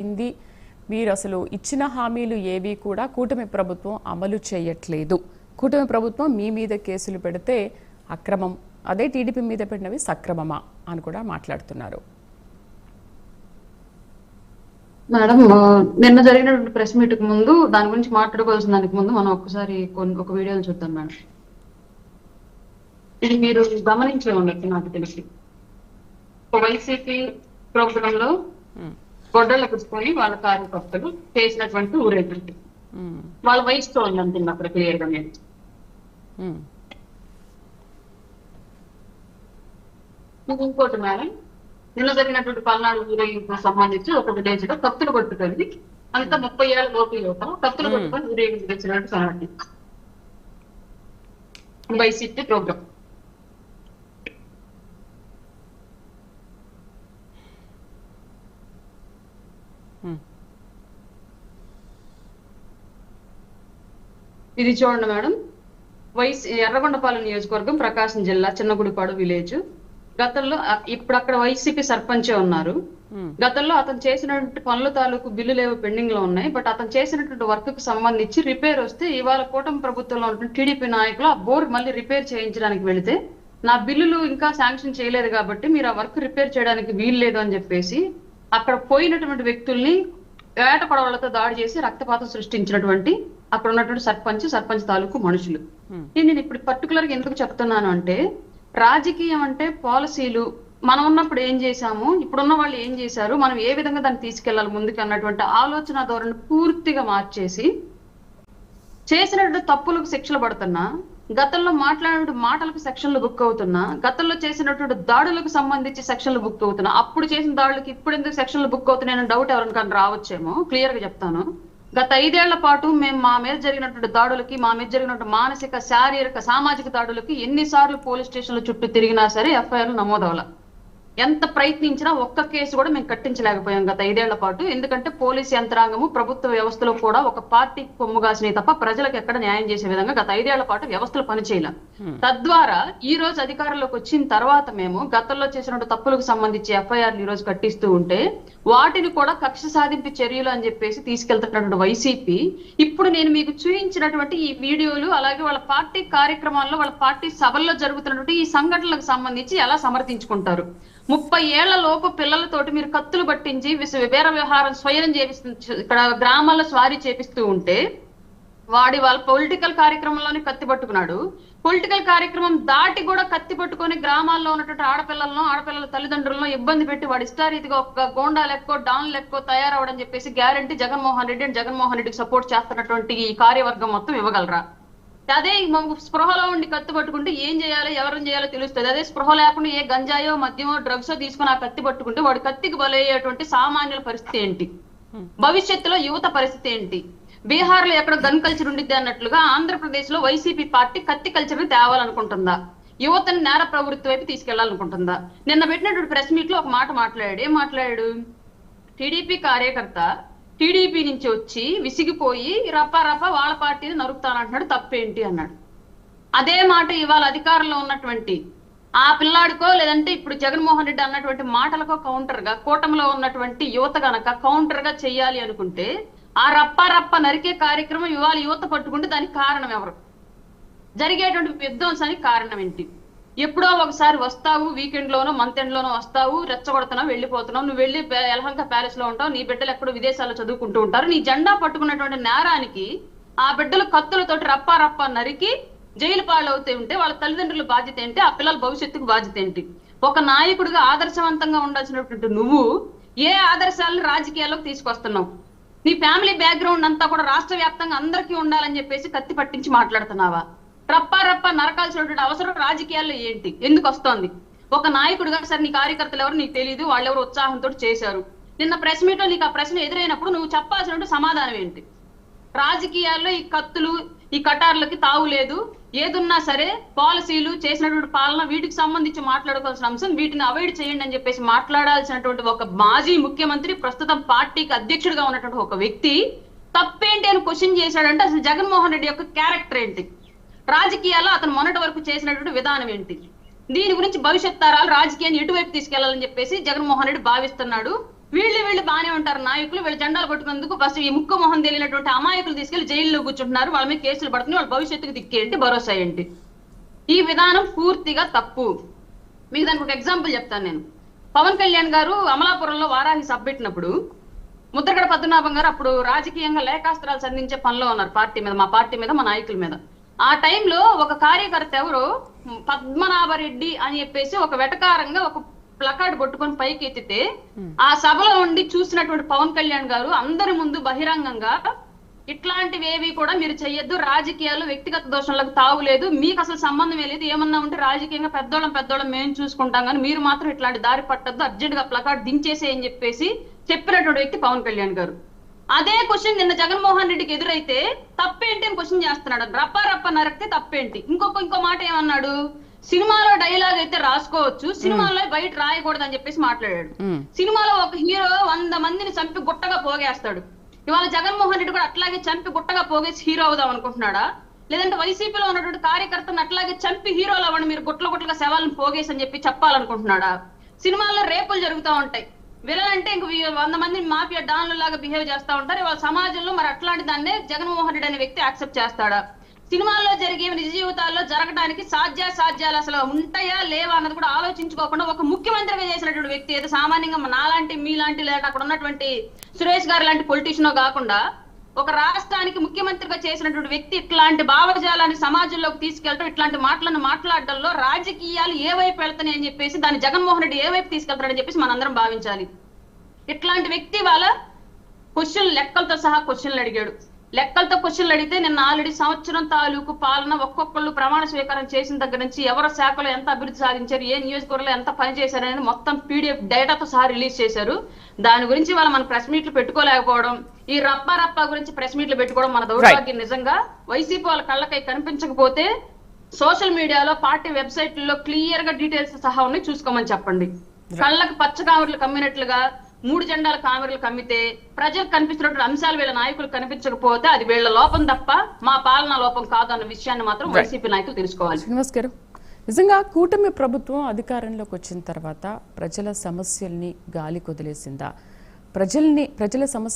ఇంది మీరు అసలు ఇచ్చిన హామీలు ఏవి కూడా కూటమి ప్రభుత్వం అమలు చేయట్లేదు. కూటమి ప్రభుత్వం మీ మీద కేసులు పెడితే అక్రమం, అదే టీడీపీ మీద పెట్టినవి సక్రమమా అని కూడా మాట్లాడుతున్నారు. మేడం, నిన్న జరిగినటువంటి ప్రెస్ మీట్ కు ముందు దాని గురించి మాట్లాడుకోవాల్సిన దానికి ముందు మనం ఒక్కసారి ఒక వీడియోలు చూద్దాం మేడం. ఇది మీరు గమనించే ఉండొచ్చు నాకు తెలిసి. వైసీపీ ప్రోగ్రామ్ లో గొడ్డలు పుచ్చుకొని వాళ్ళ కార్యకర్తలు చేసినటువంటి ఊరేగింపు వాళ్ళ వయసుతో ఉందంటే అక్కడ క్లియర్ గా నేను. ఇంకోటి మేడం, నిన్న జరిగినటువంటి పల్నాడు ఊరేగింపుకు సంబంధించి ఒక విలేజ్ లో కత్తులు కొట్టుకొని అంతా 30 ఏళ్ల లోపు యువత కత్తులు కొట్టుకొని ఊరేగింపు తెచ్చినట్టు సంగతి వైసీపీ ప్రోగ్రామ్. ఇది చూడండి మేడం, ఎర్రగొండపాలెం నియోజకవర్గం, ప్రకాశం జిల్లా, చిన్నగుడిపాడు విలేజ్. గతంలో ఇప్పుడు అక్కడ వైసీపీ సర్పంచే ఉన్నారు. గతంలో అతను చేసినటువంటి పనుల తాలూకు బిల్లులు ఏవో పెండింగ్ లో ఉన్నాయి. బట్ అతను చేసినటువంటి వర్క్ కు సంబంధించి రిపేర్ వస్తే ఇవాళ కూటమి ప్రభుత్వంలో ఉన్నటువంటి టీడీపీ నాయకులు ఆ బోర్ మళ్ళీ రిపేర్ చేయించడానికి వెళితే నా బిల్లులు ఇంకా శాంక్షన్ చేయలేదు కాబట్టి మీరు ఆ వర్క్ రిపేర్ చేయడానికి వీలు లేదు అని చెప్పేసి అక్కడ పోయినటువంటి వ్యక్తుల్ని వేట పడవలతో దాడి చేసి రక్తపాతం సృష్టించినటువంటి అక్కడ ఉన్నటువంటి సర్పంచ్ తాలూకు మనుషులు. నేను ఇప్పుడు పర్టికులర్ గా ఎందుకు చెప్తున్నాను అంటే, రాజకీయం అంటే పాలసీలు మనం ఉన్నప్పుడు ఏం చేశాము, ఇప్పుడున్న వాళ్ళు ఏం చేశారు, మనం ఏ విధంగా దాన్ని తీసుకెళ్లాలి ముందుకు అన్నటువంటి ఆలోచన ధోరణి పూర్తిగా మార్చేసి చేసినటువంటి తప్పులకు శిక్షలు పడుతున్నా, గతంలో మాట్లాడిన మాటలకు సెక్షన్లు బుక్ అవుతున్నా, గతంలో చేసినటువంటి దాడులకు సంబంధించి సెక్షన్లు బుక్ అవుతున్నా, అప్పుడు చేసిన దాడులకు ఇప్పుడు ఎందుకు సెక్షన్లు బుక్ అవుతున్నాయని డౌట్ ఎవరికైనా రావచ్చేమో. క్లియర్ గా చెప్తాను, గత 5 ఏళ్ల పాటు మేము మా మీద జరిగినటువంటి దాడులకి, మా మీద జరిగినటువంటి మానసిక, శారీరక, సామాజిక దాడులకి ఎన్నిసార్లు పోలీస్ స్టేషన్ల చుట్టూ తిరిగినా సరే ఎఫ్ఐఆర్లు నమోదవల. ఎంత ప్రయత్నించినా ఒక్క కేసు కూడా మేము కట్టించలేకపోయాం గత 5 ఏళ్ల పాటు. ఎందుకంటే పోలీస్ యంత్రాంగము, ప్రభుత్వ వ్యవస్థలో కూడా ఒక పార్టీ కొమ్ముగాసినవి తప్ప ప్రజలకు ఎక్కడ న్యాయం చేసే విధంగా గత 5 ఏళ్ల పాటు వ్యవస్థలు పనిచేయాల. తద్వారా ఈ రోజు అధికారంలోకి వచ్చిన తర్వాత మేము గతంలో చేసిన తప్పులకు సంబంధించి ఎఫ్ఐఆర్లు ఈ రోజు కట్టిస్తూ ఉంటే వాటిని కూడా కక్ష సాధింపు చర్యలు అని చెప్పేసి తీసుకెళ్తున్నటువంటి వైసీపీ ఇప్పుడు నేను మీకు చూపించినటువంటి ఈ వీడియోలు, అలాగే వాళ్ళ పార్టీ కార్యక్రమాల్లో, వాళ్ళ పార్టీ సభల్లో జరుగుతున్నటువంటి ఈ సంఘటనలకు సంబంధించి ఎలా సమర్థించుకుంటారు? 30 ఏళ్ల లోపు పిల్లలతోటి మీరు కత్తులు పట్టించి వేర వ్యవహారం స్వయం చేపిస్తూ ఇక్కడ గ్రామాల్లో స్వారీ చేపిస్తూ ఉంటే వాళ్ళ పొలిటికల్ కార్యక్రమంలోనే కత్తి పట్టుకున్నాడు. పొలిటికల్ కార్యక్రమం దాటి కూడా కత్తి పట్టుకొని గ్రామాల్లో ఉన్నటువంటి ఆడపిల్లల తల్లిదండ్రులను ఇబ్బంది పెట్టి వాడి ఇష్టారీతిగా ఒక గోండా లెక్కో డాన్ లెక్కో తయారవడం చెప్పేసి గ్యారంటీ జగన్మోహన్ రెడ్డికి సపోర్ట్ చేస్తున్నటువంటి ఈ కార్యవర్గం మొత్తం ఇవ్వగలరా? అదే స్పృహలో ఉండి కత్తి పట్టుకుంటే ఏం చేయాలో, ఎవరిని చేయాలో తెలుస్తుంది. అదే స్పృహ లేకుండా ఏ గంజాయో, మద్యమో, డ్రగ్సో తీసుకుని ఆ కత్తి పట్టుకుంటే వాడి కత్తికి బలయ్యేటువంటి సామాన్యుల పరిస్థితి ఏంటి? భవిష్యత్తులో యువత పరిస్థితి ఏంటి? బీహార్ లో ఎక్కడ గన్ కల్చర్ ఉండిద్ది అన్నట్లుగా ఆంధ్రప్రదేశ్ లో వైసీపీ పార్టీ కత్తి కల్చర్ ని తేవాలనుకుంటుందా? యువతని నేర ప్రవృత్తి వైపు తీసుకెళ్లాలనుకుంటుందా? నిన్న పెట్టినటువంటి ప్రెస్ మీట్ లో ఒక మాట మాట్లాడాడు. ఏం మాట్లాడాడు? టీడీపీ కార్యకర్త టీడీపీ నుంచి వచ్చి విసిగిపోయి రప్ప వాళ్ళ పార్టీని నరుకుతానంటున్నాడు, తప్పేంటి అన్నాడు. అదే మాట ఇవాళ అధికారంలో ఉన్నటువంటి ఆ పిల్లాడికో, లేదంటే ఇప్పుడు జగన్మోహన్ రెడ్డి అన్నటువంటి మాటలకో కౌంటర్ గా కూటమిలో ఉన్నటువంటి యువత గనక కౌంటర్ గా చెయ్యాలి అనుకుంటే ఆ రప్ప నరికే కార్యక్రమం ఇవాళ యువత పట్టుకుంటే దానికి కారణం ఎవరు? జరిగేటువంటి విధ్వంసానికి కారణం ఏంటి? ఎప్పుడో ఒకసారి వస్తావు, వీకెండ్ లోనో మంత్ ఎండ్ లోనో వస్తావు, రెచ్చగొడుతున్నావు, వెళ్ళిపోతున్నావు. నువ్వు వెళ్ళి యలహంక ప్యాలెస్ లో ఉంటావు, నీ బిడ్డలు ఎక్కడో విదేశాల్లో చదువుకుంటూ ఉంటారు. నీ జెండా పట్టుకున్నటువంటి నేరానికి ఆ బిడ్డలు కత్తులతోటి రప్ప నరికి జైలు పాలవుతూ ఉంటే వాళ్ళ తల్లిదండ్రుల బాధ్యత ఏంటి? ఆ పిల్లల భవిష్యత్తుకు బాధ్యత ఏంటి? ఒక నాయకుడిగా ఆదర్శవంతంగా ఉండాల్సినటువంటి నువ్వు ఏ ఆదర్శాలను రాజకీయాల్లోకి తీసుకొస్తున్నావు? నీ ఫ్యామిలీ బ్యాక్గ్రౌండ్ అంతా కూడా రాష్ట్ర వ్యాప్తంగా అందరికీ ఉండాలని చెప్పేసి కత్తి పట్టించి మాట్లాడుతున్నావా? రప్ప నరకాల్సినటువంటి అవసరం రాజకీయాల్లో ఏంటి? ఎందుకు వస్తోంది? ఒక నాయకుడిగా సరే నీ కార్యకర్తలు ఎవరు నీకు తెలియదు, వాళ్ళెవరు ఉత్సాహంతో చేశారు. నిన్న ప్రెస్ మీట్ లో నీకు ఆ ప్రశ్న ఎదురైనప్పుడు నువ్వు చెప్పాల్సినటువంటి సమాధానం ఏంటి? రాజకీయాల్లో ఈ కత్తులు, ఈ కటార్లకి తావు లేదు. ఏదున్నా సరే పాలసీలు, చేసినటువంటి పాలన, వీటికి సంబంధించి మాట్లాడుకోవాల్సిన అంశం, వీటిని అవాయిడ్ చేయండి అని చెప్పేసి మాట్లాడాల్సినటువంటి ఒక మాజీ ముఖ్యమంత్రి, ప్రస్తుతం పార్టీకి అధ్యక్షుడిగా ఉన్నటువంటి ఒక వ్యక్తి తప్పేంటి అని క్వశ్చన్ చేశాడంటే అసలు జగన్మోహన్ రెడ్డి యొక్క క్యారెక్టర్ ఏంటి? రాజకీయాల్లో అతను మొన్నటి వరకు చేసినటువంటి విధానం ఏంటి? దీని గురించి భవిష్యత్ తరాలు రాజకీయాన్ని ఎటువైపు తీసుకెళ్లాలని చెప్పేసి జగన్మోహన్ రెడ్డి భావిస్తున్నాడు. వీళ్ళు బానే ఉంటారు నాయకులు, వీళ్ళు జెండాలు పట్టుకున్నందుకు బస్ ఈ ముక్కు మొహం తెలియనటువంటి అమాయకులు తీసుకెళ్లి జైల్లో కూర్చుంటున్నారు, వాళ్ళ మీద కేసులు పడుతున్నాయి, వాళ్ళ భవిష్యత్తుకు దిక్కేంటి, భరోసా ఏంటి? ఈ విధానం పూర్తిగా తప్పు. మీకు దానికి ఒక ఎగ్జాంపుల్ చెప్తాను నేను. పవన్ కళ్యాణ్ గారు అమలాపురంలో వారాహి సభ పెట్టినప్పుడు ముద్రగడ పద్మనాభం గారు అప్పుడు రాజకీయంగా లేఖాస్త్రాలు సంధించే పనిలో ఉన్నారు మా పార్టీ మీద మా నాయకుల మీద. ఆ టైంలో ఒక కార్యకర్త ఎవరు పద్మనాభరెడ్డి అని చెప్పేసి ఒక వెటకారంగా ఒక ప్లకార్డ్ పట్టుకొని పైకి ఎత్తితే ఆ సభలో ఉండి చూసినటువంటి పవన్ కళ్యాణ్ గారు అందరి ముందు బహిరంగంగా ఇట్లాంటివి ఏవి కూడా మీరు చెయ్యొద్దు, రాజకీయాలు వ్యక్తిగత దోషంలకు తావులేదు, మీకు అసలు సంబంధమే లేదు, ఏమన్నా ఉంటే రాజకీయంగా పెద్దోళ్ళం మేము చూసుకుంటాం, కానీ మీరు మాత్రం ఇట్లాంటి దారి పట్టద్దు, అర్జెంట్ గా ప్లకార్డ్ దించేసే అని చెప్పేసి చెప్పినటువంటి వ్యక్తి పవన్ కళ్యాణ్ గారు. అదే క్వశ్చన్ నిన్న జగన్మోహన్ రెడ్డికి ఎదురైతే తప్పేంటి అని క్వశ్చన్ చేస్తున్నాడు. రప్ప నరక్తే తప్పేంటి? ఇంకో మాట ఏమన్నాడు, సినిమాలో డైలాగ్ అయితే రాసుకోవచ్చు, సినిమాలో బయట రాయకూడదు అని చెప్పేసి మాట్లాడాడు. సినిమాలో ఒక హీరో 100 మందిని చంపి గుట్టగా పోగేస్తాడు. ఇవాళ జగన్మోహన్ రెడ్డి కూడా అట్లాగే చంపి గుట్టగా పోగేసి హీరో అవుదాం అనుకుంటున్నాడా? లేదంటే వైసీపీలో ఉన్నటువంటి కార్యకర్తను అట్లాగే చంపి హీరోలు అవ్వండి మీరు గుట్లగా శవాలను పోగేసి అని చెప్పి చెప్పాలనుకుంటున్నాడా? సినిమాల్లో రేపులు జరుగుతూ ఉంటాయి, విలనంటే ఇంక 100 మంది మాఫియా డాన్లు లాగా బిహేవ్ చేస్తా ఉంటారు. వాళ్ళ సమాజంలో మరి అట్లాంటి దాన్నే జగన్మోహన్ రెడ్డి అనే వ్యక్తి యాక్సెప్ట్ చేస్తాడా? సినిమాల్లో జరిగే నిజ జీవితాల్లో జరగడానికి సాధ్యాలు అసలు ఉంటాయా లేవా అన్నది కూడా ఆలోచించుకోకుండా ఒక ముఖ్యమంత్రిగా చేసినటువంటి వ్యక్తి, ఏదో సామాన్యంగా నాలాంటి మీలాంటి లేక అక్కడ ఉన్నటువంటి సురేష్ గారు లాంటి పొలిటీషియన్ కాకుండా ఒక రాష్ట్రానికి ముఖ్యమంత్రిగా చేసినటువంటి వ్యక్తి ఇట్లాంటి భావజాలాన్ని సమాజంలోకి తీసుకెళ్ళడం, ఇట్లాంటి మాటలను మాట్లాడడంలో రాజకీయాలు ఏ వైపు వెళ్తాయి అని చెప్పేసి దాన్ని జగన్మోహన్ రెడ్డి ఏ వైపు తీసుకెళ్తాడని చెప్పేసి మనందరం భావించాలి. ఇట్లాంటి వ్యక్తి వాళ్ళ లెక్కలతో సహా క్వశ్చన్లు అడిగాడు. లెక్కలతో క్వశ్చన్లు అడిగితే నిన్న ఆల్రెడీ సంవత్సరం తాలూకు పాలన ఒక్కొక్కళ్ళు ప్రమాణ స్వీకారం చేసిన దగ్గర నుంచి ఎవరి శాఖలో ఎంత అభివృద్ధి సాధించారు, ఏ నియోజకవర్గంలో ఎంత పని చేశారు అనేది మొత్తం PDF డేటాతో సహా రిలీజ్ చేశారు. దాని గురించి వాళ్ళ మన ప్రెస్ మీట్లు పెట్టుకోలేకపోవడం, ఈ రప్ప గురించి ప్రెస్ మీట్లు పెట్టుకోవడం మన దౌర్భాగ్యం. నిజంగా వైసీపీ వాళ్ళ కళ్ళకై కనిపించకపోతే సోషల్ మీడియాలో పార్టీ వెబ్సైట్లలో క్లియర్ గా డీటెయిల్స్ సహా ఉన్నాయి, చూసుకోమని చెప్పండి. కళ్ళకు పచ్చ కామెర్లు కమ్మినట్లుగా 3 జెండాల కామెర్లు కమ్మితే ప్రజలకు కనిపిస్తున్నటువంటి అంశాలు వీళ్ళ నాయకులు కనిపించకపోతే అది వీళ్ళ లోపం తప్ప మా పాలన లోపం కాదు అన్న విషయాన్ని మాత్రం వైసీపీ నాయకులు తెలుసుకోవాలి. శ్రీనివాస్ గారు, నిజంగా కూటమి ప్రభుత్వం అధికారంలోకి వచ్చిన తర్వాత ప్రజల సమస్యల్ని గాలి కొదిలేసిందా? ప్రజల సమస్య